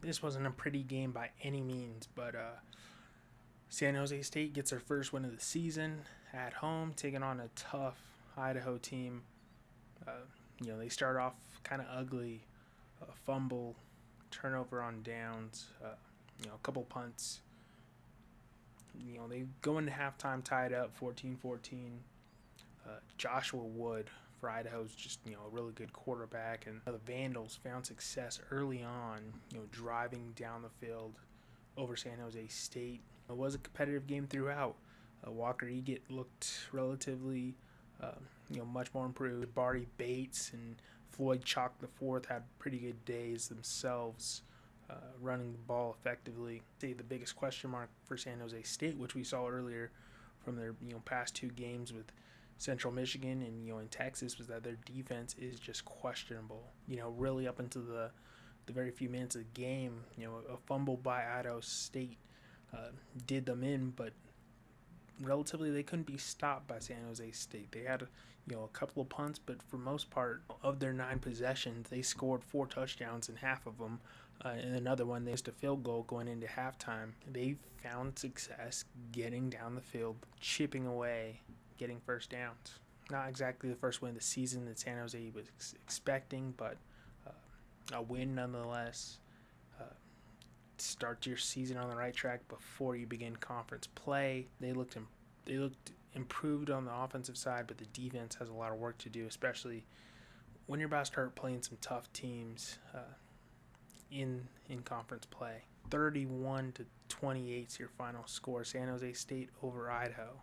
This wasn't a pretty game by any means, but San Jose State gets their first win of the season at home, taking on a tough Idaho team. Uh, they start off kind of ugly, a fumble, turnover on downs, a couple punts. They go into halftime tied up 14-14. Joshua Wood for Idaho is just a really good quarterback, and the Vandals found success early on, driving down the field over San Jose State. It was a competitive game throughout. Walker Eget looked relatively, much more improved. Barry Bates and Floyd Chalk the fourth had pretty good days themselves, running the ball effectively. The biggest question mark for San Jose State, which we saw earlier from their past two games with Central Michigan and in Texas, was that their defense is just questionable. Really up until the very few minutes of the game, a fumble by Idaho State did them in, but relatively they couldn't be stopped by San Jose State. They had a couple of punts, but for most part of their 9 possessions, they scored 4 touchdowns in half of them. And another one, they missed a field goal going into halftime. They found success getting down the field, chipping away, getting first downs. Not exactly the first win of the season that San Jose was expecting, but a win nonetheless. Start your season on the right track before you begin conference play. They looked improved on the offensive side, but the defense has a lot of work to do, especially when you're about to start playing some tough teams in conference play. 31-28 is your final score. San Jose State over Idaho.